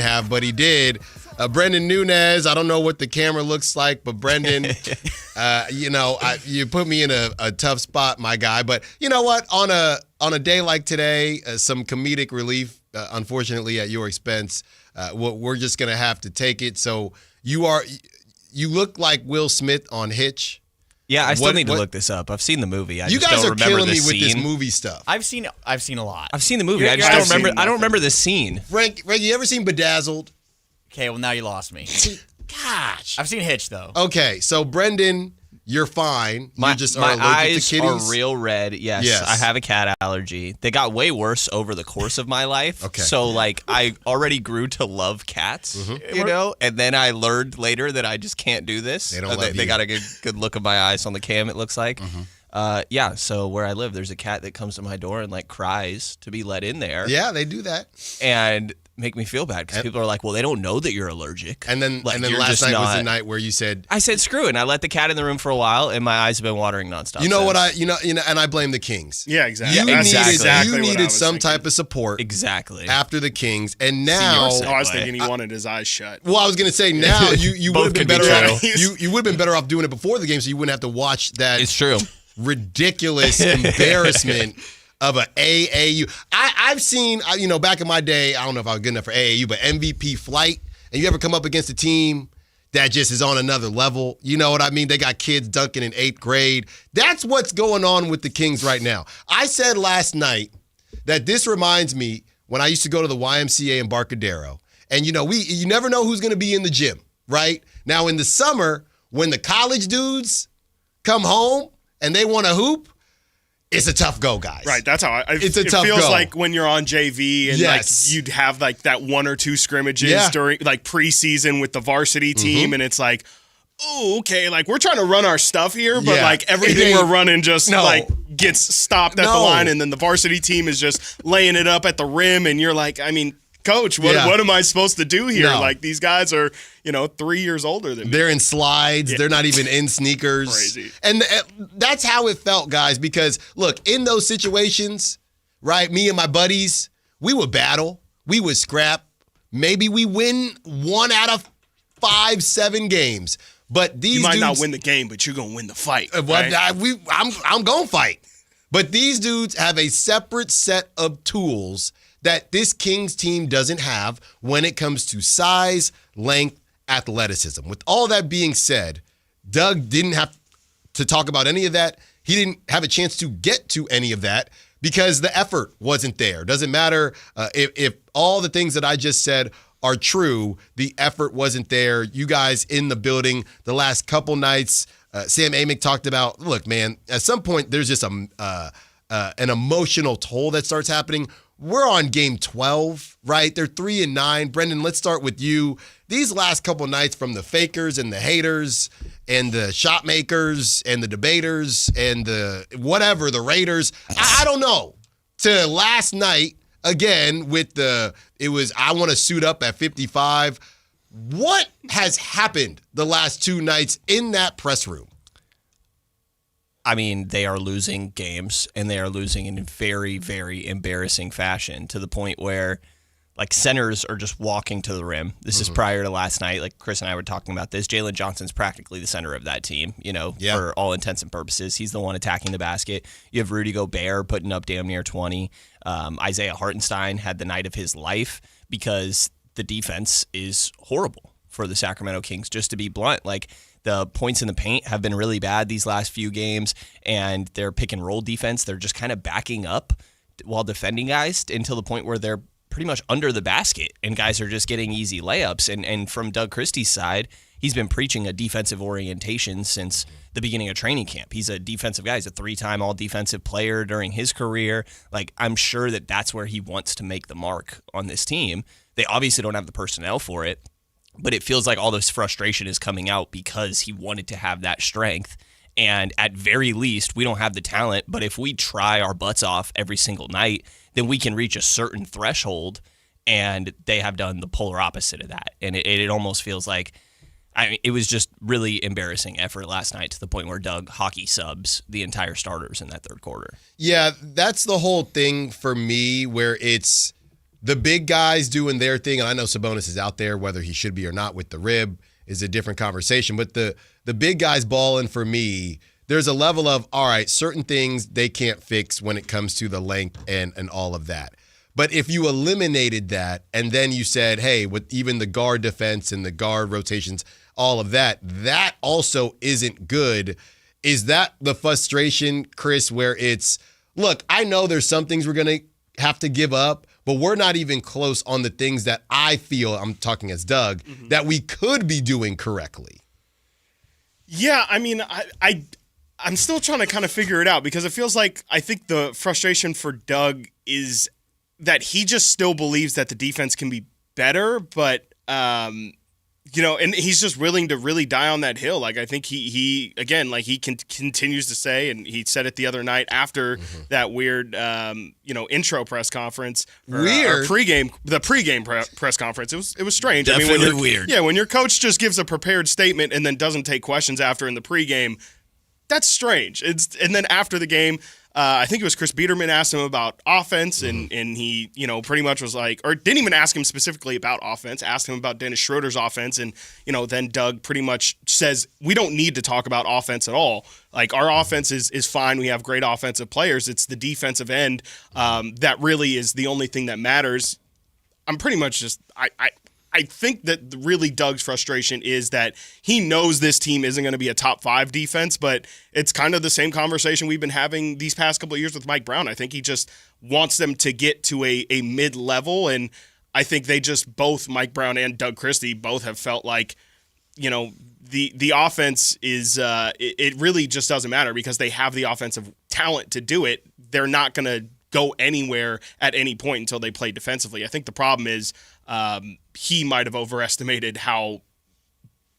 have, but he did. Brendan Nunez, I don't know what the camera looks like, but Brendan, you put me in a tough spot, my guy. But you know what? On a day like today, some comedic relief, unfortunately, at your expense. We're just gonna have to take it. So you look like Will Smith on Hitch. Yeah, I still need to look this up. I've seen the movie. You guys are killing me with this movie stuff. I've seen a lot. I've seen the movie. I just don't remember. I don't remember the scene. Frank, you ever seen Bedazzled? Okay, well now you lost me. Gosh. I've seen Hitch though. Okay, so Brendan, you're fine. My eyes to are real red. Yes, I have a cat allergy. They got way worse over the course of my life. Okay. So I already grew to love cats, and then I learned later that I just can't do this. They don't love They you. got a good look of my eyes on the cam, it looks like. So where I live, there's a cat that comes to my door and cries to be let in there. Yeah, they do that. And make me feel bad because people are like, well, they don't know that you're allergic. And then last night was the night where you said, I said screw it, and I let the cat in the room for a while, and my eyes have been watering nonstop. You know what and I blame the Kings. Yeah, exactly. You needed some type of support. Exactly. After the Kings, and now I was thinking he wanted his eyes shut. Well, I was going to say now you would have been better off. You would have been better off doing it before the game, so you wouldn't have to watch that. It's true. Ridiculous embarrassment of a AAU. I've seen, back in my day, I don't know if I was good enough for AAU, but MVP flight, and you ever come up against a team that just is on another level, you know what I mean? They got kids dunking in 8th grade. That's what's going on with the Kings right now. I said last night that this reminds me when I used to go to the YMCA in Barcadero, and you never know who's going to be in the gym, right? Now in the summer, when the college dudes come home and they want to hoop, it's a tough go, guys. Right, that's how it's a tough go. It feels like when you're on JV and you'd have that one or two scrimmages during preseason with the varsity team, and it's like, oh, okay, we're trying to run our stuff here, but everything we're running just gets stopped at the line, and then the varsity team is just laying it up at the rim, and you're like, I mean, Coach, what am I supposed to do here? No. These guys are, 3 years older than me. They're in slides. Yeah. They're not even in sneakers. Crazy. And that's how it felt, guys, because, look, in those situations, right, me and my buddies, we would battle. We would scrap. Maybe we win 1 out of 5, 7 games. But these You might dudes, not win the game, but you're going to win the fight. Right? I'm going to fight. But these dudes have a separate set of tools that this Kings team doesn't have when it comes to size, length, athleticism. With all that being said, Doug didn't have to talk about any of that. He didn't have a chance to get to any of that because the effort wasn't there. Doesn't matter if all the things that I just said are true, the effort wasn't there. You guys in the building the last couple nights, Sam Amick talked about, look, man, at some point there's just an emotional toll that starts happening. We're on game 12, right? They're 3-9. Brendan, let's start with you. These last couple nights from the fakers and the haters and the shot makers and the debaters and the whatever, the Raiders, I don't know, to last night, again, with I want to suit up at 55. What has happened the last 2 nights in that press room? I mean, they are losing games, and they are losing in very, very embarrassing fashion to the point where, centers are just walking to the rim. This is prior to last night. Chris and I were talking about this. Jalen Johnson's practically the center of that team, for all intents and purposes. He's the one attacking the basket. You have Rudy Gobert putting up damn near 20. Isaiah Hartenstein had the night of his life because the defense is horrible for the Sacramento Kings, just to be blunt. The points in the paint have been really bad these last few games, and their pick and roll defense, they're just kind of backing up while defending guys until the point where they're pretty much under the basket, and guys are just getting easy layups. And from Doug Christie's side, he's been preaching a defensive orientation since the beginning of training camp. He's a defensive guy. He's a 3-time all-defensive player during his career. I'm sure that that's where he wants to make the mark on this team. They obviously don't have the personnel for it, but it feels like all this frustration is coming out because he wanted to have that strength. And at very least, we don't have the talent, but if we try our butts off every single night, then we can reach a certain threshold, and they have done the polar opposite of that. And it almost feels like, it was just really embarrassing effort last night to the point where Doug hockey subs the entire starters in that third quarter. Yeah, that's the whole thing for me where it's the big guys doing their thing, and I know Sabonis is out there, whether he should be or not with the rib is a different conversation, but the big guys balling for me, there's a level of, all right, certain things they can't fix when it comes to the length and all of that. But if you eliminated that and then you said, hey, with even the guard defense and the guard rotations, all of that, that also isn't good. Is that the frustration, Chris, where it's, look, I know there's some things we're going to have to give up, but we're not even close on the things that I feel, I'm talking as Doug, that we could be doing correctly. Yeah, I mean, I'm still trying to kind of figure it out because it feels like I think the frustration for Doug is that he just still believes that the defense can be better, but and he's just willing to really die on that hill. Like I think he again, like he continues to say, and he said it the other night after that weird intro press conference, or the pregame press conference. It was strange. Definitely weird. Yeah, when your coach just gives a prepared statement and then doesn't take questions after in the pregame, that's strange. And then after the game, I think it was Chris Biederman asked him about offense, and he, pretty much was like, or didn't even ask him specifically about offense, asked him about Dennis Schroeder's offense, and, then Doug pretty much says, we don't need to talk about offense at all. Like, our offense is fine. We have great offensive players. It's the defensive end that really is the only thing that matters. I'm pretty much just, I think that really Doug's frustration is that he knows this team isn't going to be a top 5 defense, but it's kind of the same conversation we've been having these past couple of years with Mike Brown. I think he just wants them to get to a mid-level, and I think they just both, Mike Brown and Doug Christie, both have felt like, the offense is it really just doesn't matter because they have the offensive talent to do it. They're not going to go anywhere at any point until they play defensively. I think the problem is he might have overestimated how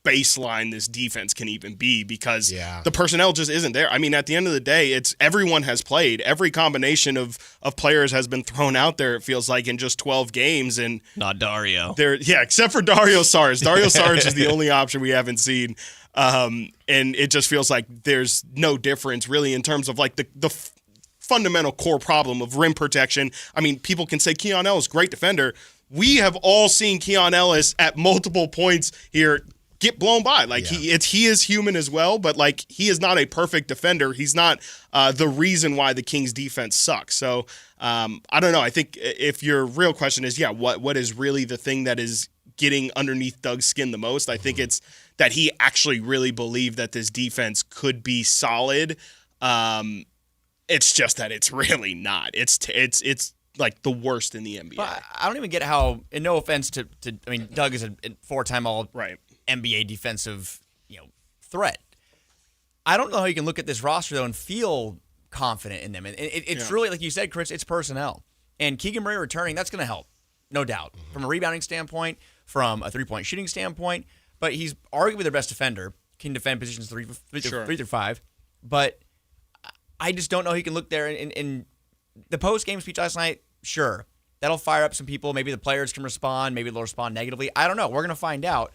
baseline this defense can even be because the personnel just isn't there. I mean, at the end of the day, it's everyone has played. Every combination of players has been thrown out there, it feels like, in just 12 games. And not Dario. Except for Dario Saric. Dario Saric is the only option we haven't seen. And it just feels like there's no difference really in terms of like the fundamental core problem of rim protection. I mean, people can say Keon Ellis, great defender. We have all seen Keon Ellis at multiple points here get blown by. Like he is human as well, but like he is not a perfect defender. He's not the reason why the Kings defense sucks. So I don't know. I think if your real question is, what is really the thing that is getting underneath Doug's skin the most? I think it's that he actually really believed that this defense could be solid. It's just that it's really not. It's like the worst in the NBA. But I don't even get how, and no offense to I mean, Doug is a 4-time all NBA defensive, threat. I don't know how you can look at this roster though and feel confident in them. And it's really, like you said, Chris, it's personnel. And Keegan Murray returning, that's going to help, no doubt, from a rebounding standpoint, from a 3-point shooting standpoint. But he's arguably their best defender, can defend positions 3 through 5. But I just don't know he can look there in the post-game speech last night. Sure, that'll fire up some people. Maybe the players can respond. Maybe they'll respond negatively. I don't know. We're going to find out.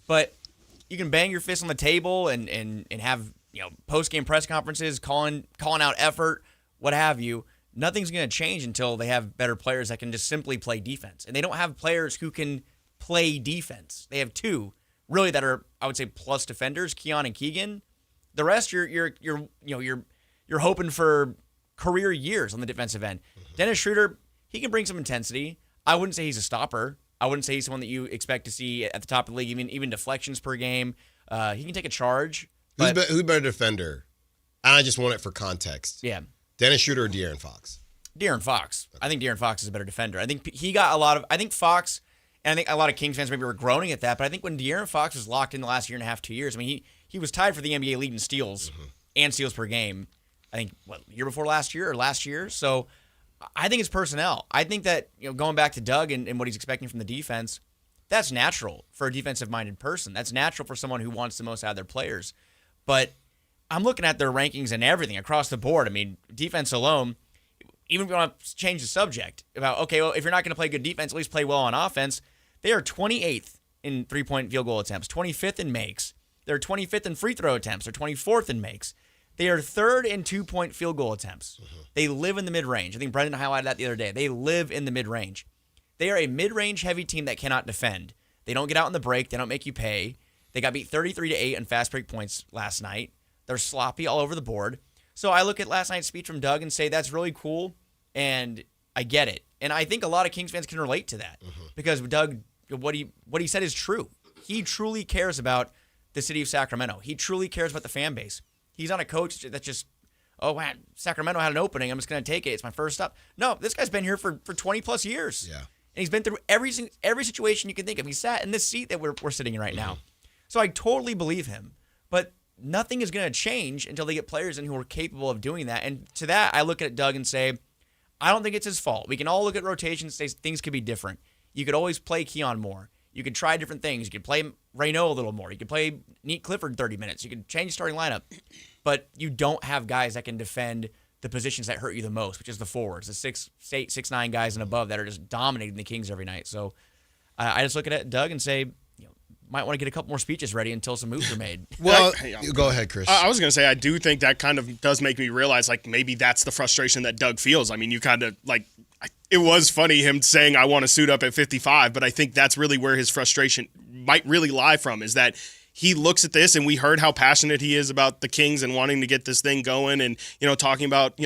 But you can bang your fist on the table and have post-game press conferences, calling out effort, what have you. Nothing's going to change until they have better players that can just simply play defense. And they don't have players who can play defense. They have 2 really that are, I would say, plus defenders, Keon and Keegan. The rest, you're hoping for career years on the defensive end. Dennis Schroeder, he can bring some intensity. I wouldn't say he's a stopper. I wouldn't say he's someone that you expect to see at the top of the league, even deflections per game. He can take a charge. Who's better defender? I just want it for context. Yeah. Dennis Schroeder or De'Aaron Fox? De'Aaron Fox. I think De'Aaron Fox is a better defender. I think he got a lot of – I think Fox – and I think a lot of Kings fans maybe were groaning at that, but I think when De'Aaron Fox was locked in the last year and a half, 2 years, I mean, he was tied for the NBA lead in steals and steals per game. I think, year before last year or last year? So I think it's personnel. I think that, going back to Doug and what he's expecting from the defense, that's natural for a defensive-minded person. That's natural for someone who wants the most out of their players. But I'm looking at their rankings and everything across the board. I mean, defense alone, even if you want to change the subject about, okay, well, if you're not going to play good defense, at least play well on offense, they are 28th in three-point field goal attempts, 25th in makes. They're 25th in free throw attempts. They're 24th in makes. They are 3rd in 2-point field goal attempts. They live in the mid-range. I think Brendan highlighted that the other day. They live in the mid-range. They are a mid-range heavy team that cannot defend. They don't get out in the break. They don't make you pay. They got beat 33-8 on fast break points last night. They're sloppy all over the board. So I look at last night's speech from Doug and say that's really cool, and I get it. And I think a lot of Kings fans can relate to that because Doug, what he said is true. He truly cares about the city of Sacramento. He truly cares about the fan base. He's not a coach that's just, oh, wow, Sacramento had an opening. I'm just going to take it. It's my first stop. No, this guy's been here for 20-plus years. Yeah. And he's been through every situation you can think of. He sat in this seat that we're sitting in right now. So I totally believe him. But nothing is going to change until they get players in who are capable of doing that. And to that, I look at Doug and say, I don't think it's his fault. We can all look at rotations and say things could be different. You could always play Keon more. You could try different things. You could play Reynaud a little more. You could play Neat Clifford 30 minutes. You could change the starting lineup. But you don't have guys that can defend the positions that hurt you the most, which is the forwards, the 6'8", 6'9" guys and above that are just dominating the Kings every night. So I just look at it, Doug, and say, might want to get a couple more speeches ready until some moves are made. Well, go ahead, Chris. I was going to say, I do think that kind of does make me realize, like, maybe that's the frustration that Doug feels. I mean, you kind of, like, it was funny him saying, I want to suit up at 55, but I think that's really where his frustration might really lie from, is that he looks at this, and we heard how passionate he is about the Kings and wanting to get this thing going and, talking about,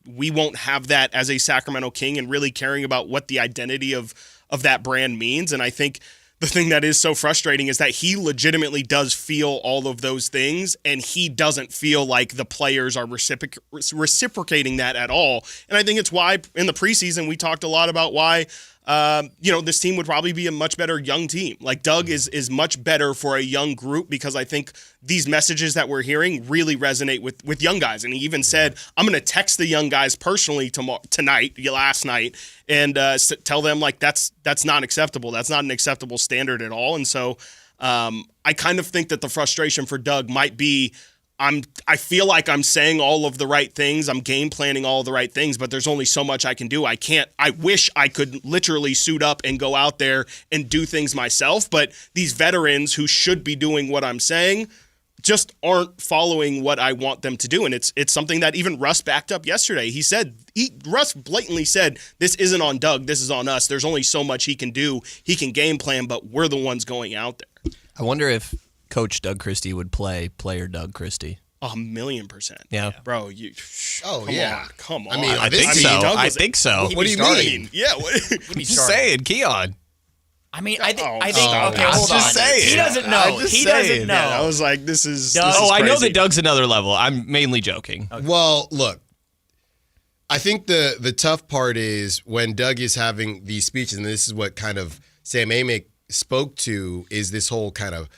we won't have that as a Sacramento King and really caring about what the identity of that brand means. And I think the thing that is so frustrating is that he legitimately does feel all of those things, and he doesn't feel like the players are reciprocating that at all. And I think it's why in the preseason we talked a lot about why this team would probably be a much better young team. Like, Doug is much better for a young group, because I think these messages that we're hearing really resonate with young guys. And he even said, I'm going to text the young guys personally last night, and tell them, like, that's not acceptable. That's not an acceptable standard at all. And so I kind of think that the frustration for Doug might be, I feel like I'm saying all of the right things. I'm game planning all of the right things, but there's only so much I can do. I wish I could literally suit up and go out there and do things myself. But these veterans who should be doing what I'm saying just aren't following what I want them to do. And it's something that even Russ backed up yesterday. Russ blatantly said, this isn't on Doug. This is on us. There's only so much he can do. He can game plan, but we're the ones going out there. I wonder if Coach Doug Christie would play player Doug Christie. 1,000,000%. Yeah. Bro, come on. I mean, I think so. What do you mean? Yeah. Just saying, Keon. I mean, I think. stop Okay, it. hold on. Just saying. He doesn't know. He doesn't know. I was like, this is. Doug- This is I know crazy. that Doug's another level. I'm mainly joking. Okay. Well, look, I think the tough part is when Doug is having these speeches, and this is what kind of Sam Amick spoke to, is this whole kind of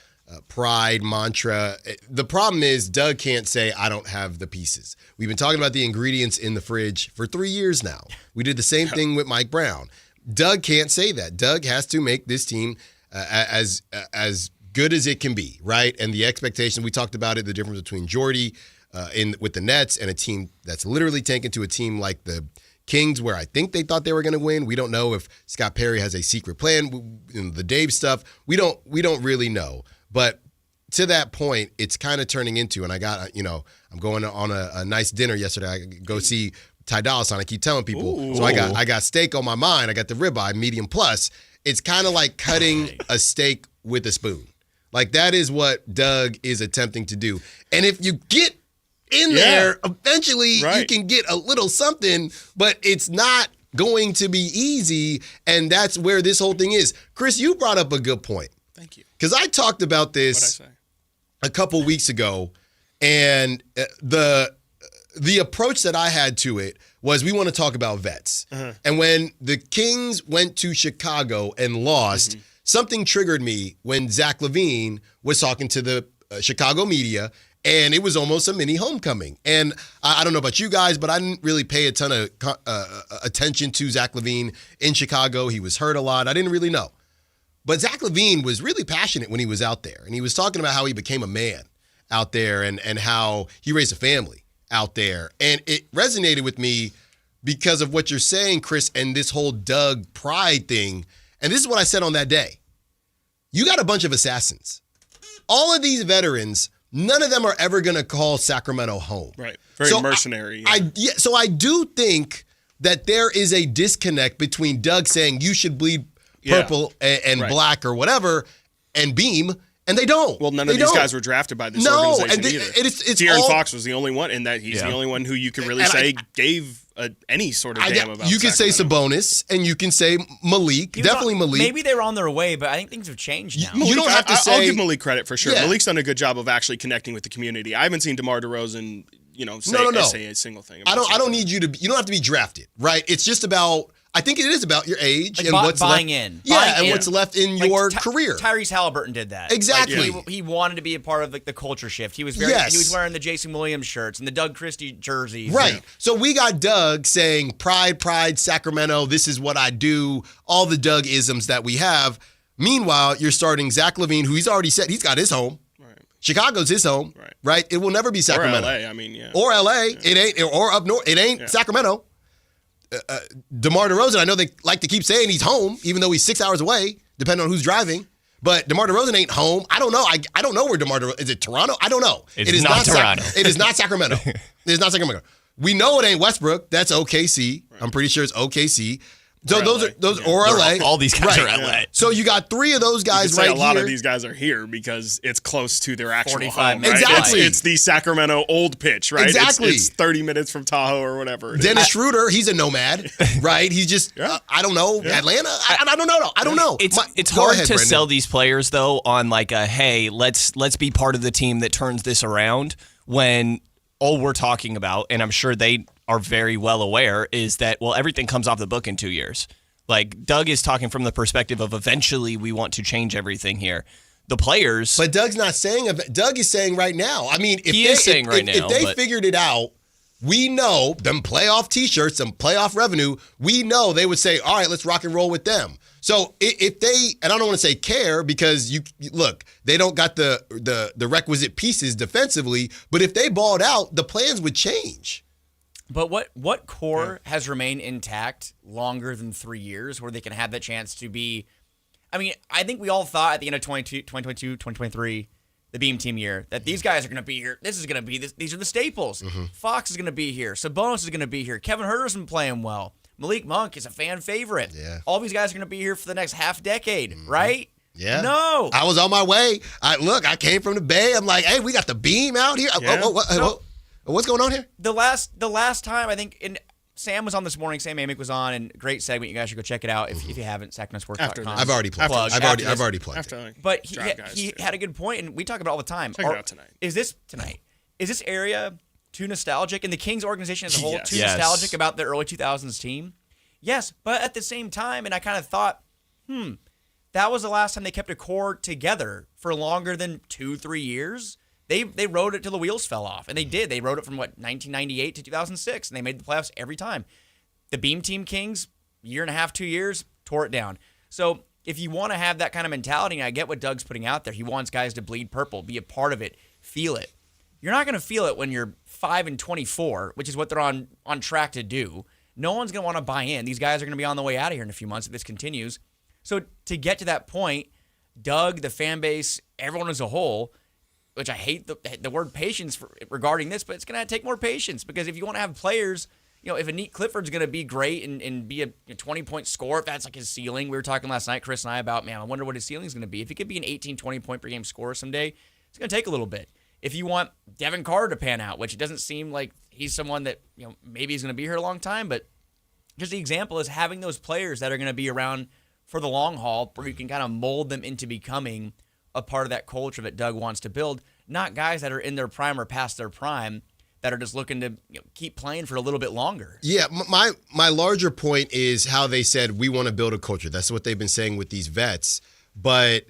pride mantra. The problem is Doug can't say, I don't have the pieces. We've been talking about the ingredients in the fridge for 3 years now. We did the same thing with Mike Brown. Doug can't say that. Doug has to make this team as good as it can be, right? And the expectation, we talked about it, the difference between Jordy with the Nets and a team that's literally tanking to a team like the Kings, where I think they thought they were going to win. We don't know if Scott Perry has a secret plan. The Dave stuff, we don't really know. But to that point, it's kind of turning into, and I got, I'm going on a nice dinner yesterday. I go see Ty Dolla $ign. I keep telling people. Ooh. So I got steak on my mind. I got the ribeye, medium plus. It's kind of like cutting a steak with a spoon. Like, that is what Doug is attempting to do. And if you get in there, eventually you can get a little something, but it's not going to be easy. And that's where this whole thing is. Chris, you brought up a good point. Thank you. Because I talked about this a couple weeks ago, and the approach that I had to it was, we want to talk about vets. And when the Kings went to Chicago and lost, something triggered me when Zach LaVine was talking to the Chicago media, and it was almost a mini homecoming. And I don't know about you guys, but I didn't really pay a ton of attention to Zach LaVine in Chicago. He was hurt a lot. I didn't really know. But Zach LaVine was really passionate when he was out there. And he was talking about how he became a man out there and how he raised a family out there. And it resonated with me because of what you're saying, Chris, and this whole Doug pride thing. And this is what I said on that day. You got a bunch of assassins. All of these veterans, none of them are ever going to call Sacramento home. Right. Very mercenary. So I do think that there is a disconnect between Doug saying you should bleed purple and black or whatever and Beam, and they don't. Well, none of these guys were drafted by this organization either. It's De'Aaron Fox was the only one, and that he's the only one who you could really say gave any sort of damn about. You can say Sabonis, and you can say Malik. Definitely Malik. Maybe they were on their way, but I think things have changed now. You don't have to say. I'll give Malik credit for sure. Yeah. Malik's done a good job of actually connecting with the community. I haven't seen DeMar DeRozan, say a single thing. I don't need you to. You don't have to be drafted, right? It's just about. I think it is about your age and what's buying left, in. Yeah, and what's left in your career. Tyrese Halliburton did that. Exactly. He wanted to be a part of the culture shift. He was he was wearing the Jason Williams shirts and the Doug Christie jerseys. Right. So we got Doug saying pride, Sacramento, this is what I do, all the Doug isms that we have. Meanwhile, you're starting Zach LaVine, who he's already said he's got his home. Right. Chicago's his home. Right. It will never be Sacramento. Or LA, I mean, yeah. Or LA. Yeah. It ain't, or up north. It ain't Sacramento. DeMar DeRozan, I know they like to keep saying he's home, even though he's 6 hours away, depending on who's driving. But DeMar DeRozan ain't home. I don't know. I don't know where DeMar DeRozan is. It Toronto? I don't know. It is not Toronto. It is not Sacramento. It is not Sacramento. We know it ain't Westbrook. That's OKC. Right. I'm pretty sure it's OKC. So those or LA. All these guys are LA. Yeah. So you got three of those guys right here. A lot of these guys are here because it's close to their actual 45 home. Right? Exactly. It's the Sacramento old pitch, right? Exactly. It's 30 minutes from Tahoe or whatever. Dennis Schroeder, he's a nomad, right? He's just I don't know, Atlanta. I don't know. I don't know. It's hard to sell these players though on like a hey, let's be part of the team that turns this around when all we're talking about, and I'm sure they are very well aware, is that everything comes off the book in 2 years. Like, Doug is talking from the perspective of eventually we want to change everything here. The players... But Doug's not saying... Doug is saying right now. I mean, if they figured it out, we know them playoff T-shirts, some playoff revenue, we know they would say, all right, let's rock and roll with them. So if they... And I don't want to say care because, look, they don't got the requisite pieces defensively, but if they balled out, the plans would change. But what core has remained intact longer than 3 years where they can have that chance to be... I mean, I think we all thought at the end of 2022, 2023, the Beam Team year, that these guys are going to be here. This is going to be... These are the staples. Mm-hmm. Fox is going to be here. Sabonis is going to be here. Kevin Huerter's been playing well. Malik Monk is a fan favorite. Yeah. All these guys are going to be here for the next half decade, right? Yeah. No. I was on my way. I came from the Bay. I'm like, hey, we got the Beam out here. Yeah. What's going on here? The last time, I think, Sam was on this morning, Sam Amick was on, and great segment. You guys should go check it out if you haven't, sacnosports.com. I've already plugged it. I've already plugged it. But he had a good point, and we talk about it all the time. Check it out tonight. Is this area too nostalgic, and the Kings organization as a whole too nostalgic about the early 2000s team? Yes, but at the same time, and I kind of thought, that was the last time they kept a core together for longer than 2-3 years. They rode it till the wheels fell off, and they did. They rode it from 1998 to 2006, and they made the playoffs every time. The Beam Team Kings, year and a half, 2 years, tore it down. So if you want to have that kind of mentality, and I get what Doug's putting out there, he wants guys to bleed purple, be a part of it, feel it. You're not going to feel it when you're 5-24, which is what they're on track to do. No one's going to want to buy in. These guys are going to be on the way out of here in a few months if this continues. So to get to that point, Doug, the fan base, everyone as a whole, which I hate the word patience regarding this, but it's going to take more patience because if you want to have players, if Anik Clifford's going to be great and be a 20-point scorer, if that's like his ceiling. We were talking last night, Chris and I, about, man, I wonder what his ceiling is going to be. If he could be an 18, 20-point per game scorer someday, it's going to take a little bit. If you want Devin Carter to pan out, which it doesn't seem like he's someone that, maybe he's going to be here a long time, but just the example is having those players that are going to be around for the long haul where you can kind of mold them into becoming a part of that culture that Doug wants to build, not guys that are in their prime or past their prime that are just looking to keep playing for a little bit longer. Yeah, my larger point is how they said we want to build a culture. That's what they've been saying with these vets. But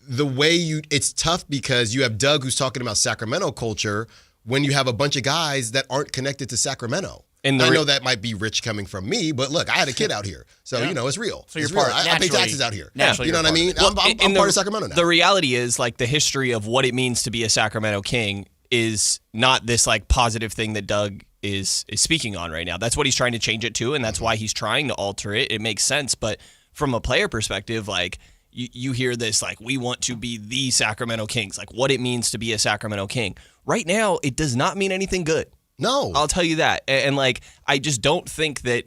the way it's tough because you have Doug who's talking about Sacramento culture when you have a bunch of guys that aren't connected to Sacramento. And I know that might be rich coming from me, but look, I had a kid out here. So, it's real. So you're part of I pay taxes out here. Naturally, you know what I mean? Well, I'm part of Sacramento now. The reality is, the history of what it means to be a Sacramento King is not this, positive thing that Doug is speaking on right now. That's what he's trying to change it to, and that's why he's trying to alter it. It makes sense. But from a player perspective, you hear this, we want to be the Sacramento Kings, what it means to be a Sacramento King. Right now, it does not mean anything good. No. I'll tell you that. And like, I just don't think that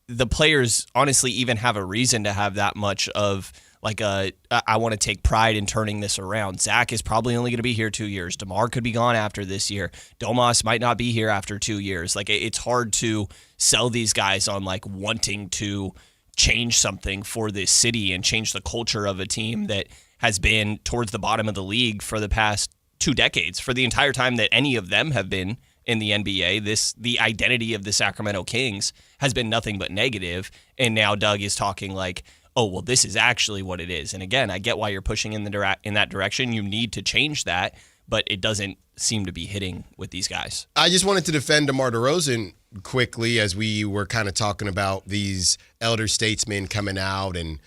the players honestly even have a reason to have that much of like I want to take pride in turning this around. Zach is probably only going to be here 2 years. DeMar could be gone after this year. Domas might not be here after 2 years. Like, it's hard to sell these guys on like wanting to change something for this city and change the culture of a team that has been towards the bottom of the league for the past 2 decades. For the entire time that any of them have been in the NBA, the identity of the Sacramento Kings has been nothing but negative. And now Doug is talking like, oh, well, this is actually what it is. And again, I get why you're pushing in that direction. You need to change that, but it doesn't seem to be hitting with these guys. I just wanted to defend DeMar DeRozan quickly as we were kind of talking about these elder statesmen coming out and,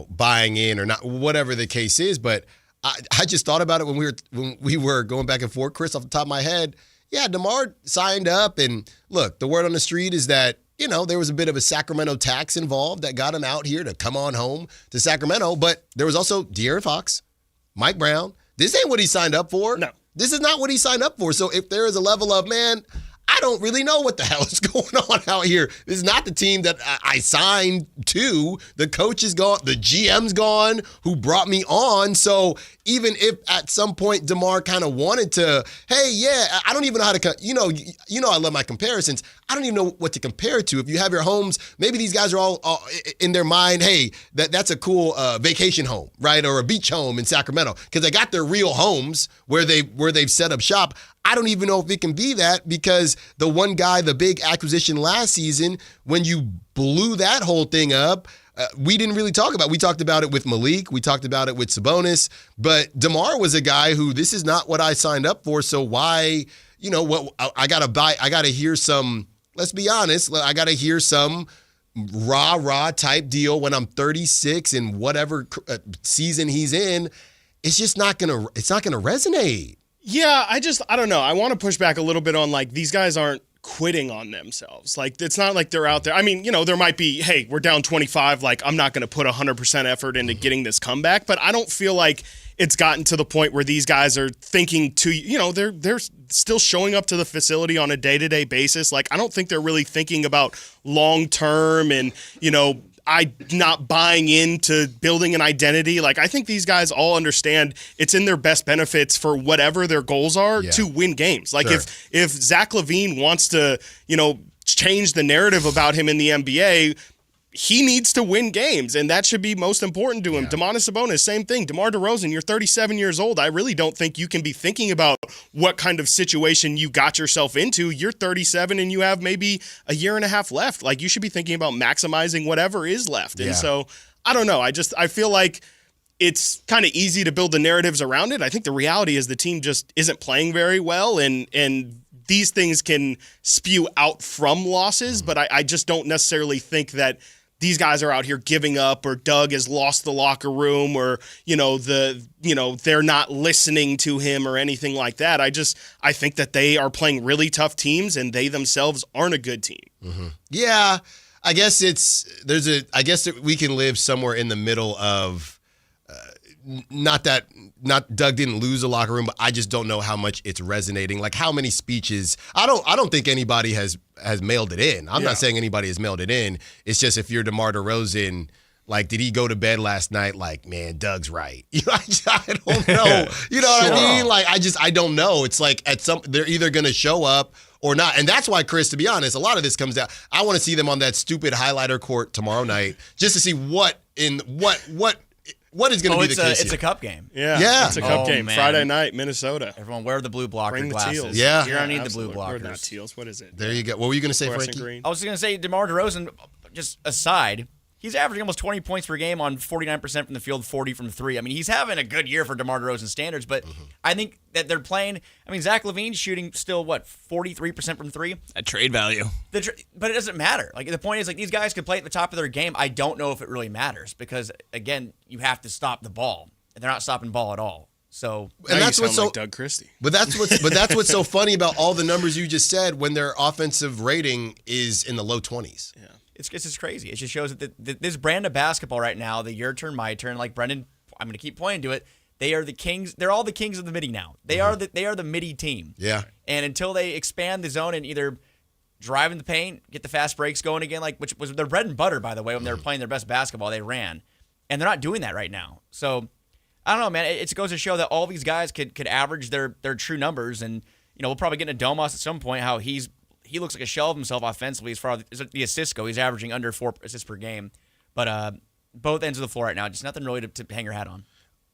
buying in or not, whatever the case is. But I just thought about it when we were going back and forth, Chris, off the top of my head. Yeah, DeMar signed up, and look, the word on the street is that there was a bit of a Sacramento tax involved that got him out here to come on home to Sacramento. But there was also De'Aaron Fox, Mike Brown. This ain't what he signed up for. No. This is not what he signed up for. So if there is a level of, man, I don't really know what the hell is going on out here. This is not the team that I signed to. The coach is gone. The GM's gone who brought me on. So even if at some point DeMar kind of wanted to, hey, yeah, I don't even know how to, I love my comparisons. I don't even know what to compare it to. If you have your homes, maybe these guys are all in their mind, hey, that's a cool vacation home, right? Or a beach home in Sacramento, because they got their real homes where they've set up shop. I don't even know if it can be that, because the one guy, the big acquisition last season, when you blew that whole thing up, we didn't really talk about it. We talked about it with Malik. We talked about it with Sabonis. But DeMar was a guy who, this is not what I signed up for. So why, what I got to hear some, let's be honest, I got to hear some rah type deal when I'm 36 and whatever season he's in. It's just not going to resonate. Yeah, I don't know. I want to push back a little bit on, like, these guys aren't quitting on themselves. Like, it's not like they're out there. I mean, there might be, hey, we're down 25. Like, I'm not going to put 100% effort into getting this comeback. But I don't feel like it's gotten to the point where these guys are thinking they're still showing up to the facility on a day-to-day basis. Like, I don't think they're really thinking about long-term and, I not buying into building an identity. Like, I think these guys all understand it's in their best benefits for whatever their goals are to win games. Like, sure. if Zach LaVine wants to, change the narrative about him in the NBA, he needs to win games, and that should be most important to him. Yeah. Domantas Sabonis, same thing. DeMar DeRozan, you're 37 years old. I really don't think you can be thinking about what kind of situation you got yourself into. You're 37 and you have maybe a year and a half left. Like, you should be thinking about maximizing whatever is left. And so, I don't know. I feel like it's kind of easy to build the narratives around it. I think the reality is the team just isn't playing very well, and these things can spew out from losses, but I just don't necessarily think that these guys are out here giving up, or Doug has lost the locker room, or they're not listening to him or anything like that. I think that they are playing really tough teams, and they themselves aren't a good team. Mm-hmm. Yeah, I guess I guess that we can live somewhere in the middle of not Doug didn't lose a locker room, but I just don't know how much it's resonating. Like, how many speeches? I don't think anybody has mailed it in. I'm not saying anybody has mailed it in. It's just, if you're DeMar DeRozan, like, did he go to bed last night like, man, Doug's right? I don't know. You know what I mean? Like, I don't know. It's like they're either going to show up or not. And that's why, Chris, to be honest, a lot of this comes down. I want to see them on that stupid highlighter court tomorrow night, just to see what is going to be the case. It's a cup game. Yeah. It's a cup game. Man. Friday night, Minnesota. Everyone wear the blue blocker Bring the glasses. teals. Yeah. You're going to need the blue Absolutely. blockers. Or not teals. What is it? There you go. What were you going to say, Fluorescent Frankie? green. I was going to say, DeMar DeRozan, just aside, he's averaging almost 20 points per game on 49% from the field, 40 from three. I mean, he's having a good year for DeMar DeRozan standards, but I think that they're playing. I mean, Zach LaVine's shooting still, 43% from three? At trade value. But it doesn't matter. Like, the point is, like, these guys could play at the top of their game. I don't know if it really matters, because, again, you have to stop the ball. And they're not stopping the ball at all. So, and that's what's so like Doug Christie. But that's what's so funny about all the numbers you just said, when their offensive rating is in the low 20s. Yeah. It's just crazy. It just shows that this brand of basketball right now, the your turn, my turn, like Brendan, I'm going to keep pointing to it. They are the Kings. They're all the Kings of the Midi now. They are the Midi team. Yeah. And until they expand the zone and either drive in the paint, get the fast breaks going again, which was their bread and butter, by the way, when they were playing their best basketball, they ran. And they're not doing that right now. So, I don't know, man. It goes to show that all these guys could average their true numbers. And, we'll probably get into Domas at some point, how he looks like a shell of himself offensively as far as the assists go. He's averaging under 4 assists per game. But both ends of the floor right now, just nothing really to hang your hat on.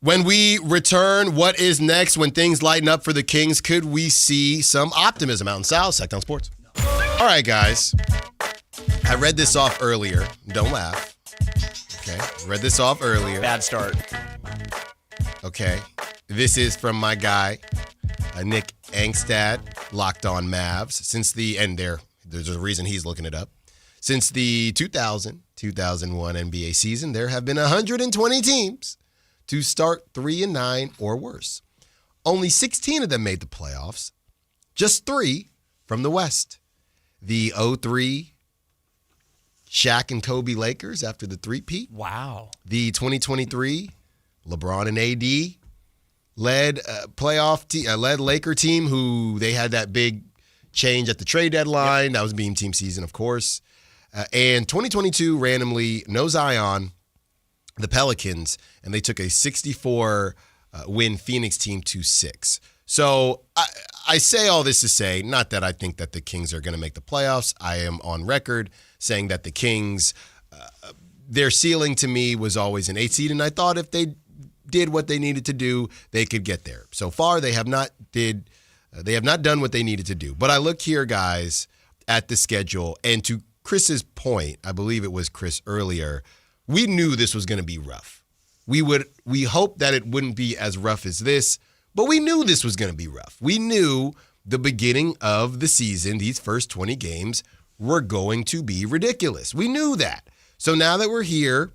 When we return, what is next when things lighten up for the Kings? Could we see some optimism out in South Sactown Sports? All right, guys. I read this off earlier. Don't laugh. Okay. Read this off earlier. Bad start. Okay. This is from my guy, Nick Angstad, Locked On Mavs. There's a reason he's looking it up. Since the 2000-2001 NBA season, there have been 120 teams to start 3-9 or worse. Only 16 of them made the playoffs. Just 3 from the West. The 2003 Shaq and Kobe Lakers after the three-peat. Wow. The 2023 LeBron and AD led led Laker team who they had that big change at the trade deadline. Yep. That was Beam Team season, of course. And 2022, randomly, no Zion, the Pelicans, and they took a 64-win Phoenix team to 6. So I say all this to say, not that I think that the Kings are going to make the playoffs. I am on record saying that the Kings, their ceiling to me was always an 8 seed, and I thought if they did what they needed to do, they could get there. So far, they have not done what they needed to do. But I look here, guys, at the schedule, and to Chris's point, I believe it was Chris earlier, we knew this was going to be rough. We hoped that it wouldn't be as rough as this, but we knew this was going to be rough. We knew the beginning of the season, these first 20 games, were going to be ridiculous. We knew that. So now that we're here,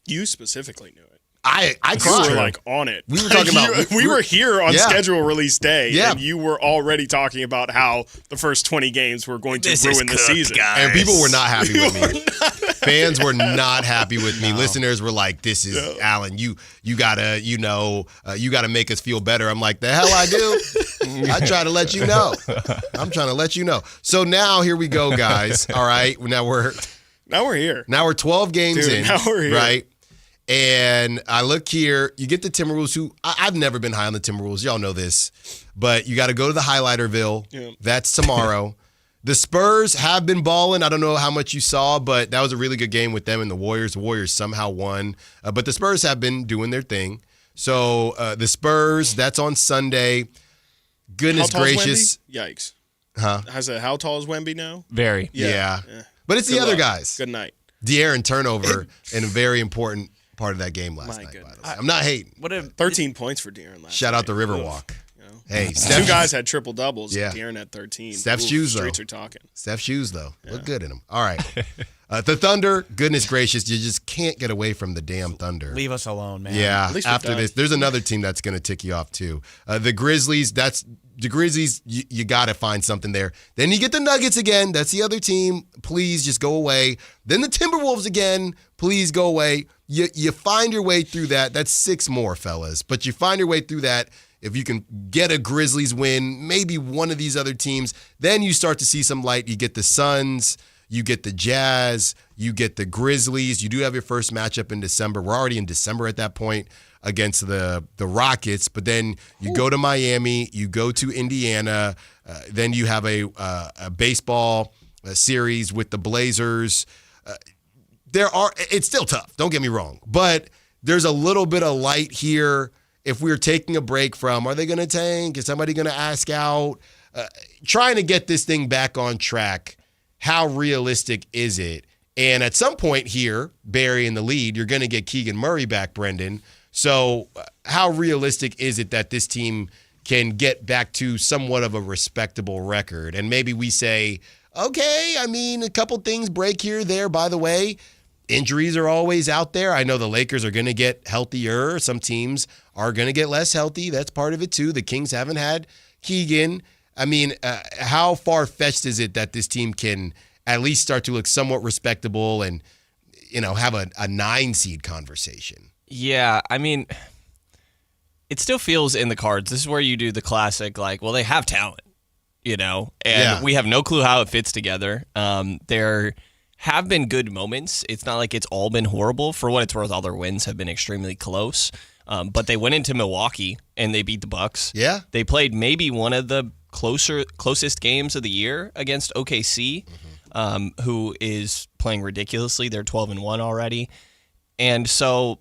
you specifically knew it. I cried. You were on it. We were talking about we were here on schedule release day, and you were already talking about how the first 20 games were going to ruin the season. Guys. And people were not happy with me. Fans were not happy with me. No. Listeners were like, "This is Allen. You gotta you gotta make us feel better." I'm like, "The hell I do." I try to let you know. I'm trying to let you know. So now here we go, guys. All right, now we're here. Now we're 12 games in. Now we're here. Right. And I look here, you get the Timberwolves, who I've never been high on the Timberwolves. Y'all know this. But you got to go to the Highlighterville. Yeah. That's tomorrow. The Spurs have been balling. I don't know how much you saw, but that was a really good game with them and the Warriors. The Warriors somehow won. But the Spurs have been doing their thing. So the Spurs, that's on Sunday. Goodness gracious. Yikes. Huh? How tall is Wemby now? Very. Yeah. But it's the other guys. Good night. De'Aaron turnover and a very important part of that game last night, by the way. I'm not hating. 13 points for De'Aaron last night. Shout out the Riverwalk. Hey, two guys had triple doubles. Yeah. De'Aaron had 13. Steph's shoes, though. Streets are talking. Steph's shoes, though. Yeah. Look good in them. All right. The Thunder, goodness gracious, you just can't get away from the damn Thunder. Leave us alone, man. Yeah. After this, there's another team that's going to tick you off, too. The Grizzlies, you got to find something there. Then you get the Nuggets again. That's the other team. Please just go away. Then the Timberwolves again. Please go away. You find your way through that. That's 6 more, fellas. But you find your way through that. If you can get a Grizzlies win, maybe one of these other teams, then you start to see some light. You get the Suns, you get the Jazz, you get the Grizzlies. You do have your first matchup in December. We're already in December at that point against the Rockets. But then you go to Miami, you go to Indiana, then you have a baseball series with the Blazers. It's still tough, don't get me wrong, but there's a little bit of light here. If we're taking a break from, are they going to tank? Is somebody going to ask out? Trying to get this thing back on track, how realistic is it? And at some point here, Barry in the lead, you're going to get Keegan Murray back, Brendan. So how realistic is it that this team can get back to somewhat of a respectable record? And maybe we say, okay, a couple things break here, there. By the way, injuries are always out there. I know the Lakers are going to get healthier. Some teams are going to get less healthy. That's part of it, too. The Kings haven't had Keegan. How far-fetched is it that this team can at least start to look somewhat respectable and, have a 9-seed conversation? Yeah, it still feels in the cards. This is where you do the classic, like, well, they have talent, and we have no clue how it fits together. There have been good moments. It's not like it's all been horrible. For what it's worth, all their wins have been extremely close. But they went into Milwaukee and they beat the Bucks. Yeah. They played maybe one of the closest games of the year against OKC, who is playing ridiculously. They're 12-1 already. And so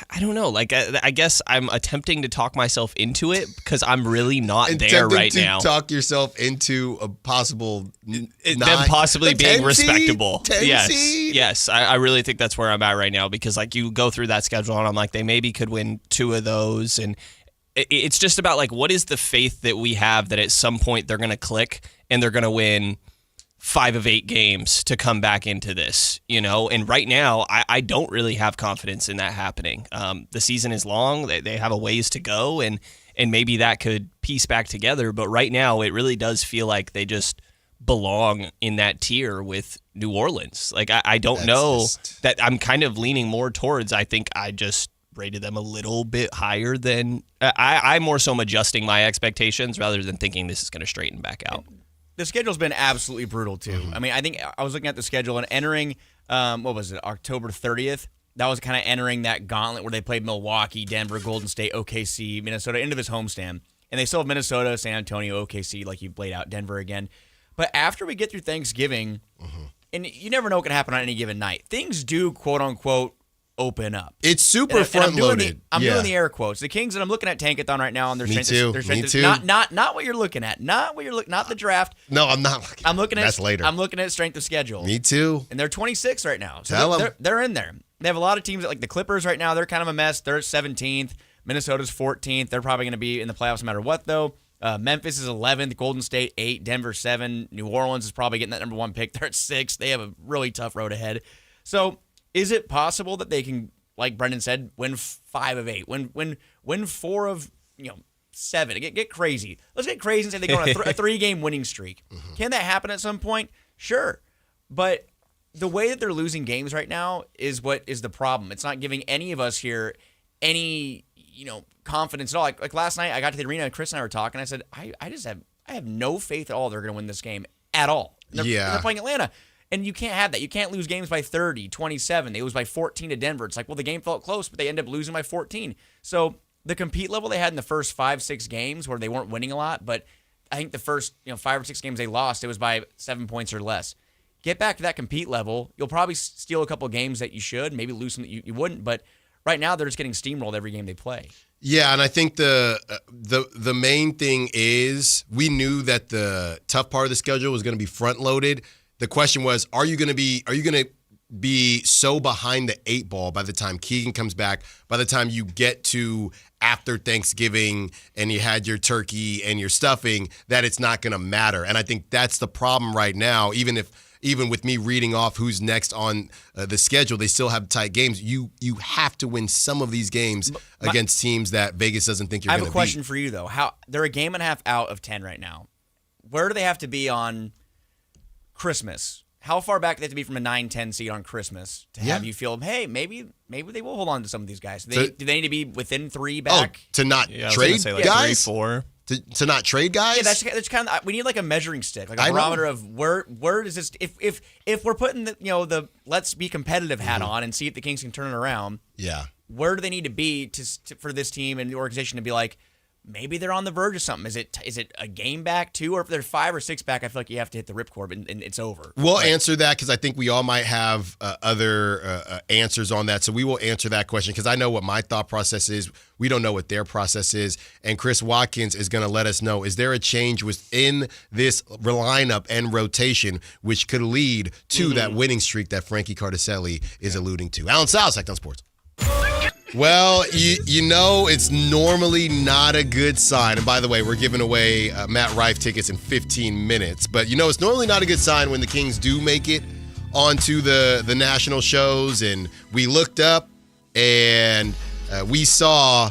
I don't know. Like, I guess I'm attempting to talk myself into it because I'm really not there right now. Talk yourself into a possible them possibly being respectable. Yes. I really think that's where I'm at right now because, like, you go through that schedule and I'm like, they maybe could win 2 of those. And it's just about, like, what is the faith that we have that at some point they're going to click and they're going to win 5 of 8 games to come back into this, And right now, I don't really have confidence in that happening. The season is long; they have a ways to go, and maybe that could piece back together. But right now, it really does feel like they just belong in that tier with New Orleans. Like I don't know that I'm kind of leaning more towards. I think I just rated them a little bit higher than I'm more so adjusting my expectations rather than thinking this is going to straighten back out. The schedule's been absolutely brutal, too. I mean, I think I was looking at the schedule and entering, October 30th. That was kind of entering that gauntlet where they played Milwaukee, Denver, Golden State, OKC, Minnesota into this homestand. And they still have Minnesota, San Antonio, OKC, like you've laid out, Denver again. But after we get through Thanksgiving, and you never know what can happen on any given night, things do, quote-unquote, open up. It's super front-loaded. I'm doing the air quotes. The Kings, and I'm looking at Tankathon right now on their strength. Me too. Not what you're looking at. Not the draft. No, I'm not looking. I'm looking at that's later. I'm looking at strength of schedule. Me too. And they're 26 right now. So they're in there. They have a lot of teams like the Clippers right now. They're kind of a mess. They're 17th. Minnesota's 14th. They're probably going to be in the playoffs no matter what, though. Memphis is 11th. Golden State 8. Denver 7. New Orleans is probably getting that number 1 pick. They're at 6. They have a really tough road ahead. So is it possible that they can, like Brendan said, win 5 of 8, win 4 of 7? Get crazy. Let's get crazy and say they go on a 3-game winning streak. Can that happen at some point? Sure, but the way that they're losing games right now is what is the problem. It's not giving any of us here any confidence at all. Like last night, I got to the arena and Chris and I were talking. I said, I have no faith at all they're going to win this game at all. They're playing Atlanta. And you can't have that. You can't lose games by 30, 27. They lose by 14 to Denver. It's like, well, the game felt close, but they end up losing by 14. So the compete level they had in the first 5-6 games where they weren't winning a lot, but I think the first 5 or 6 games they lost, it was by 7 points or less. Get back to that compete level. You'll probably steal a couple games that you should, maybe lose some that you wouldn't, but right now they're just getting steamrolled every game they play. Yeah, and I think the main thing is we knew that the tough part of the schedule was going to be front loaded. The question was, are you going to be so behind the 8 ball by the time Keegan comes back, by the time you get to after Thanksgiving and you had your turkey and your stuffing, that it's not going to matter? And I think that's the problem right now. Even with me reading off who's next on the schedule, they still have tight games. You have to win some of these games against teams that Vegas doesn't think you're going to beat. I have a question for you, though. They're a game and a half out of 10 right now. Where do they have to be on Christmas? How far back do they have to be from a 9-10 seed on Christmas to have you feel, hey, maybe they will hold on to some of these guys? Do they need to be within 3 back? To not trade like guys? 3, 4. To not trade guys? Yeah, that's kind of, we need like a measuring stick, like a barometer of where does this, if we're putting the let's be competitive hat on and see if the Kings can turn it around. Yeah. Where do they need to be for this team and the organization to be like, maybe they're on the verge of something? Is it a game back too, or if they're 5 or 6 back? I feel like you have to hit the ripcord and it's over. We'll answer that because I think we all might have other answers on that. So we will answer that question because I know what my thought process is. We don't know what their process is, and Chris Watkins is going to let us know. Is there a change within this lineup and rotation which could lead to that winning streak that Frankie Cardicelli is alluding to? Allen Stiles, Sactown Sports. Well, it's normally not a good sign. And by the way, we're giving away Matt Rife tickets in 15 minutes. But it's normally not a good sign when the Kings do make it onto the national shows. And we looked up and we saw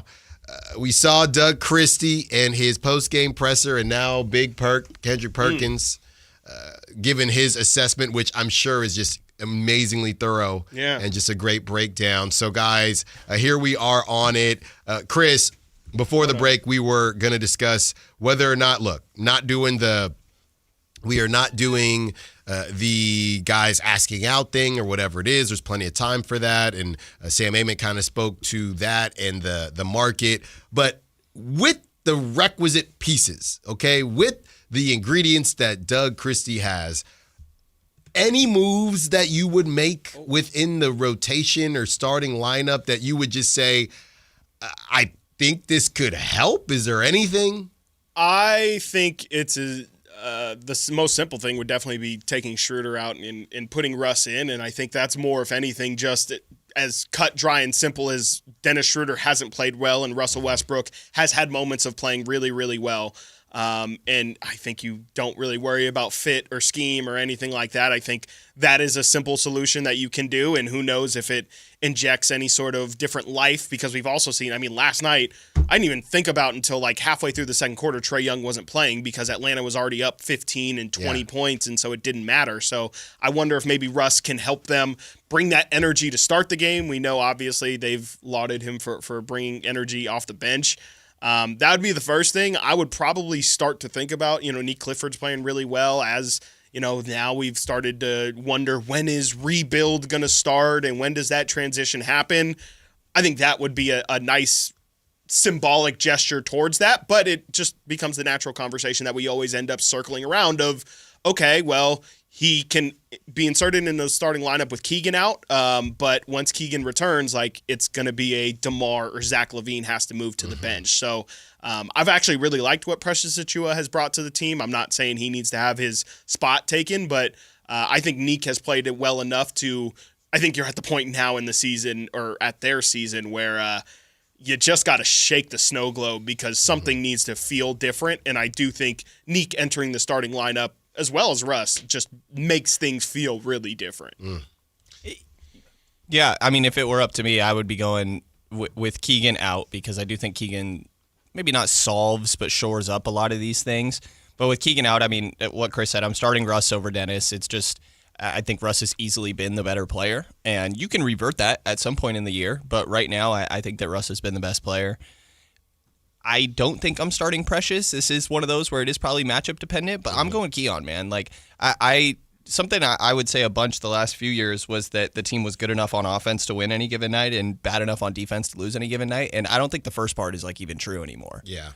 Doug Christie and his post-game presser, and now Big Kendrick Perkins giving his assessment, which I'm sure is just amazingly thorough and just a great breakdown. So guys, here we are on it. Chris, before the break, we were going to discuss whether or not, we are not doing the guys asking out thing or whatever it is. There's plenty of time for that. And Sam Ament kind of spoke to that and the market. But with the requisite pieces, okay, with the ingredients that Doug Christie has, any moves that you would make within the rotation or starting lineup that you would just say, I think this could help? Is there anything? I think it's the most simple thing would definitely be taking Schroeder out and putting Russ in. And I think that's more, if anything, just as cut, dry, and simple as Dennis Schroeder hasn't played well and Russell Westbrook has had moments of playing really, really well. And I think you don't really worry about fit or scheme or anything like that. I think that is a simple solution that you can do, and who knows if it injects any sort of different life, because we've also seen, last night, I didn't even think about until like halfway through the second quarter, Trae Young wasn't playing because Atlanta was already up 15 and 20 points, and so it didn't matter. So I wonder if maybe Russ can help them bring that energy to start the game. We know, obviously, they've lauded him for bringing energy off the bench. That would be the first thing. I would probably start to think about, Nick Clifford's playing really well, as, now we've started to wonder, when is rebuild going to start and when does that transition happen? I think that would be a nice symbolic gesture towards that, but it just becomes the natural conversation that we always end up circling around of, okay, well, he can be inserted in the starting lineup with Keegan out, but once Keegan returns, it's going to be a DeMar or Zach LaVine has to move to the bench. So I've actually really liked what Precious Achiuwa has brought to the team. I'm not saying he needs to have his spot taken, but I think Neek has played it well enough to – I think you're at the point now in the season, or at their season, where you just got to shake the snow globe because something needs to feel different, and I do think Neek entering the starting lineup as well as Russ just makes things feel really different. Yeah, if it were up to me, I would be going with Keegan out, because I do think Keegan maybe not solves but shores up a lot of these things. But with Keegan out, what Chris said, I'm starting Russ over Dennis. It's just, I think Russ has easily been the better player, and you can revert that at some point in the year. But right now, I think that Russ has been the best player. I don't think I'm starting Precious. This is one of those where it is probably matchup dependent, but I'm going Keon, man. Something I would say a bunch the last few years was that the team was good enough on offense to win any given night and bad enough on defense to lose any given night. And I don't think the first part is even true anymore. Yeah.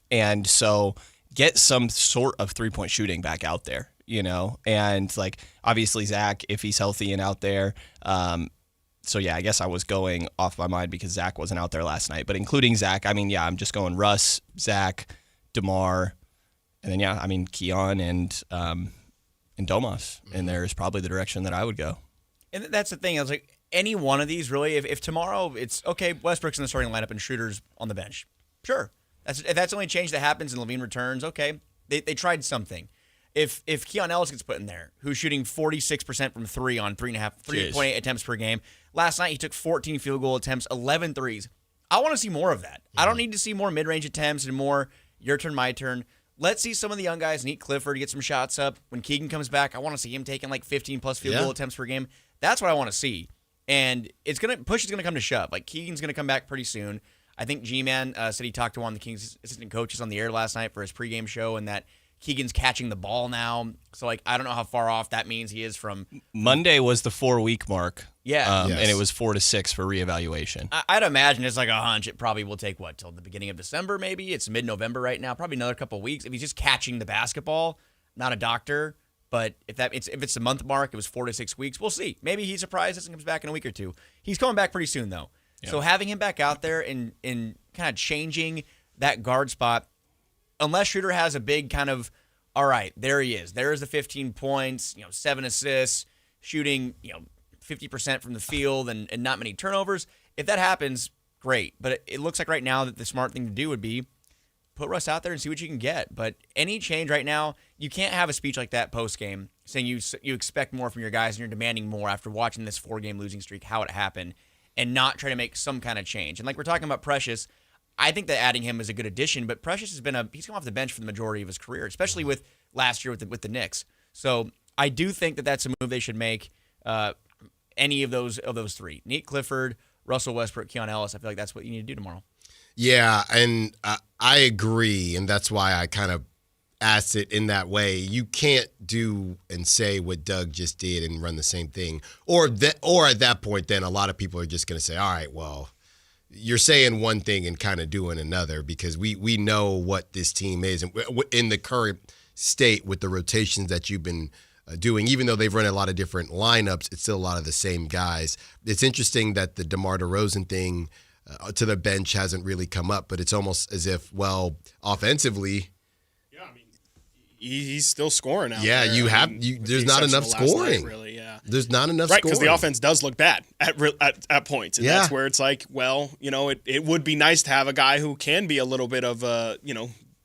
And so get some sort of 3-point shooting back out there, and obviously Zach, if he's healthy and out there. So, yeah, I guess I was going off my mind because Zach wasn't out there last night. But including Zach, I'm just going Russ, Zach, DeMar, and then, Keon and Domas. And there's probably the direction that I would go. And that's the thing. I was like, any one of these, really, if tomorrow it's, okay, Westbrook's in the starting lineup and Schroeder's on the bench. Sure. If that's the only change that happens and LaVine returns, okay, they tried something. If Keon Ellis gets put in there, who's shooting 46% from three on 3.8 attempts per game. Last night he took 14 field goal attempts, 11 threes. I want to see more of that. I don't need to see more mid-range attempts and more your turn, my turn. Let's see some of the young guys, Neek Clifford, get some shots up. When Keegan comes back, I want to see him taking 15-plus field goal attempts per game. That's what I want to see. And push is going to come to shove. Keegan's going to come back pretty soon. I think G-Man said he talked to one of the Kings assistant coaches on the air last night for his pregame show, and that Keegan's catching the ball now. So, I don't know how far off that means he is from. Monday was the 4-week mark. Yeah. And it was 4 to 6 for reevaluation. I'd imagine it's a hunch. It probably will take, till the beginning of December, maybe? It's mid-November right now. Probably another couple of weeks. If he's just catching the basketball, not a doctor. But if it's the month mark, it was 4 to 6 weeks. We'll see. Maybe he's surprised and comes back in a week or two. He's coming back pretty soon, though. Yeah. So having him back out there and kind of changing that guard spot, unless Schroeder has a big kind of, all right, there he is. There's the 15 points, 7 assists, shooting, 50% from the field and not many turnovers. If that happens, great. But it looks like right now that the smart thing to do would be put Russ out there and see what you can get. But any change right now, you can't have a speech like that post-game saying you expect more from your guys and you're demanding more after watching this 4-game losing streak, how it happened, and not try to make some kind of change. And we're talking about Precious, I think that adding him is a good addition, but Precious he's come off the bench for the majority of his career, especially with last year with the Knicks. So I do think that that's a move they should make. Any of those three, Neek Clifford, Russell Westbrook, Keon Ellis. I feel like that's what you need to do tomorrow. Yeah, and I agree, and that's why I kind of asked it in that way. You can't do and say what Doug just did and run the same thing. Or at that point, then a lot of people are just going to say, all right, well, you're saying one thing and kind of doing another, because we know what this team is. And in the current state with the rotations that you've been doing, even though they've run a lot of different lineups, it's still a lot of the same guys. It's interesting that the DeMar DeRozan thing to the bench hasn't really come up, but it's almost as if, well, offensively, he's still scoring out there. Yeah, there's not enough scoring. Night, really, yeah. There's not enough right, scoring. because the offense does look bad at points. And that's where it's like, well, it would be nice to have a guy who can be a little bit of a,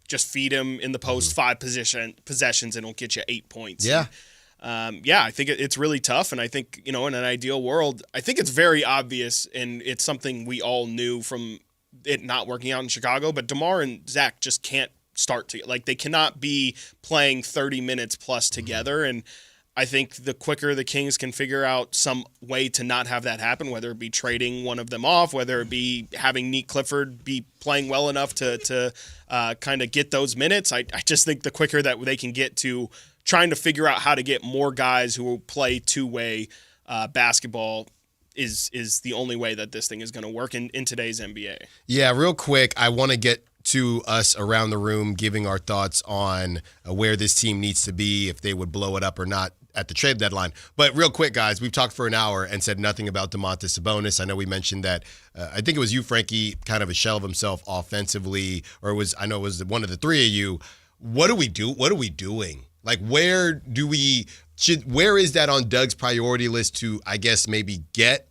just feed him in the post 5 possessions and he'll get you 8 points. Yeah. I think it's really tough. And I think, in an ideal world, I think it's very obvious, and it's something we all knew from it not working out in Chicago, but DeMar and Zach just can't start to, they cannot be playing 30 minutes plus together. And I think the quicker the Kings can figure out some way to not have that happen, whether it be trading one of them off, whether it be having Neat Clifford be playing well enough to kind of get those minutes, I just think the quicker that they can get to trying to figure out how to get more guys who will play two-way basketball is the only way that this thing is going to work in today's NBA. Yeah, real quick, I want to get to us around the room giving our thoughts on where this team needs to be, if they would blow it up or not at the trade deadline. But real quick, guys, we've talked for an hour and said nothing about Domantas Sabonis. I know we mentioned that. I think it was you, Frankie, kind of a shell of himself offensively, or I know it was one of the three of you. What do we do? What are we doing? Where is that on Doug's priority list to, I guess, maybe get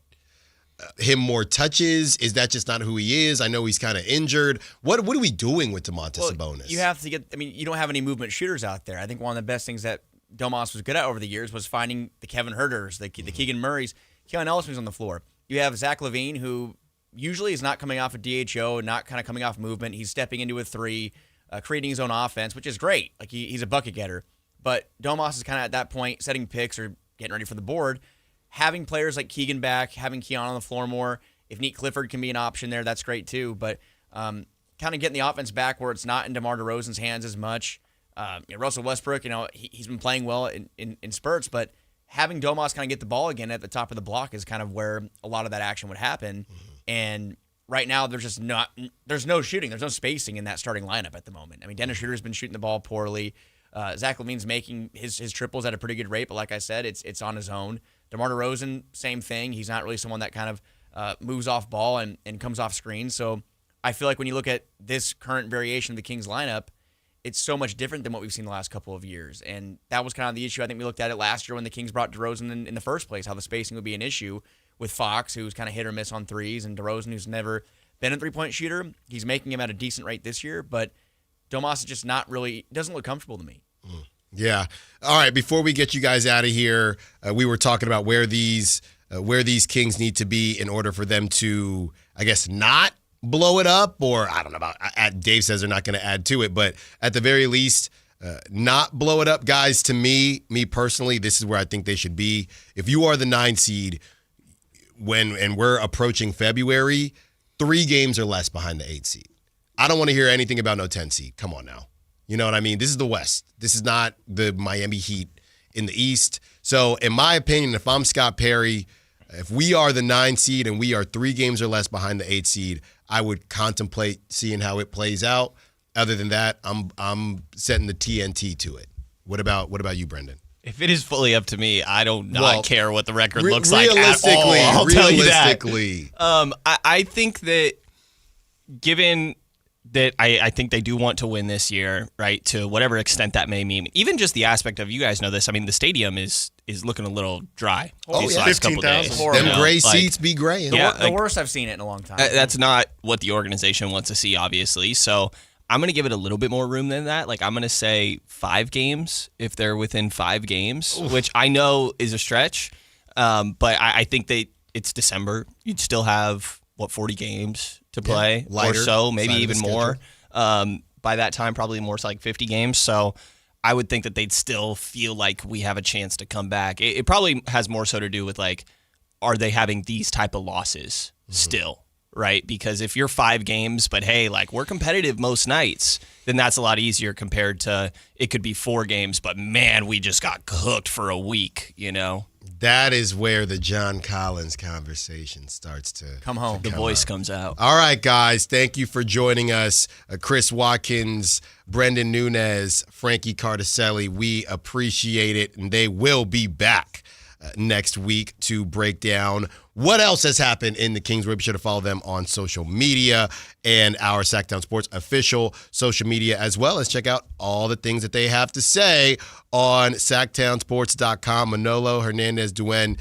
him more touches? Is that just not who he is? I know he's kind of injured. What are we doing with Domantas Sabonis? You have to you don't have any movement shooters out there. I think one of the best things that Domas was good at over the years was finding the Kevin Huerters, the Keegan Murrays. Keon Ellis was on the floor. You have Zach LaVine, who usually is not coming off a DHO, not kind of coming off movement. He's stepping into a 3, creating his own offense, which is great. He's a bucket getter. But Domas is kind of at that point setting picks or getting ready for the board. Having players like Keegan back, having Keon on the floor more. If Neat Clifford can be an option there, that's great too. But kind of getting the offense back where it's not in DeMar DeRozan's hands as much. Russell Westbrook, he's been playing well in spurts, but having Domas kind of get the ball again at the top of the block is kind of where a lot of that action would happen. Mm-hmm. And right now, there's no shooting. There's no spacing in that starting lineup at the moment. Dennis Schroeder's been shooting the ball poorly. Zach LaVine's making his triples at a pretty good rate, but like I said, it's on his own. DeMar DeRozan, same thing. He's not really someone that kind of moves off ball and comes off screen. So I feel like when you look at this current variation of the Kings lineup, it's so much different than what we've seen the last couple of years. And that was kind of the issue. I think we looked at it last year when the Kings brought DeRozan in the first place, how the spacing would be an issue with Fox, who's kind of hit or miss on threes, and DeRozan, who's never been a three-point shooter. He's making him at a decent rate this year, but Domas is just doesn't look comfortable to me. Yeah. All right. Before we get you guys out of here, we were talking about where these Kings need to be in order for them to, I guess, not blow it up, or I don't know about. Dave says they're not going to add to it, but at the very least, not blow it up, guys. To me personally, this is where I think they should be. If you are the 9 seed, and we're approaching February, 3 games or less behind the 8 seed. I don't want to hear anything about no 10 seed. Come on now. You know what I mean? This is the West. This is not the Miami Heat in the East. So, in my opinion, if I'm Scott Perry, if we are the 9 seed and we are 3 games or less behind the 8 seed, I would contemplate seeing how it plays out. Other than that, I'm setting the TNT to it. What about you, Brendan? If it is fully up to me, I do not care what the record looks like at all. I'll tell you that. I think that given that I think they do want to win this year, right, to whatever extent that may mean. Even just the aspect of, you guys know this, the stadium is looking a little dry these last couple days. Them gray seats be gray. The worst I've seen it in a long time. That's not what the organization wants to see, obviously. So I'm going to give it a little bit more room than that. I'm going to say 5 games if they're within 5 games, which I know is a stretch. But I think that it's December. You'd still have, 40 games to play or so, maybe even more. By that time, probably more like 50 games. So I would think that they'd still feel like we have a chance to come back. It probably has more so to do with, are they having these type of losses still? right? Because if you're 5 games, but hey, like we're competitive most nights, then that's a lot easier compared to it could be 4 games, but man, we just got cooked for a week, you know? That is where the John Collins conversation starts to come home. The voice comes out. All right, guys. Thank you for joining us. Chris Watkins, Brendan Nunez, Frankie Cardicelli. We appreciate it, and they will be back next week to break down what else has happened in the Kings. Be sure to follow them on social media and our Sactown Sports official social media, as well as check out all the things that they have to say on SactownSports.com. Manolo Hernandez Duen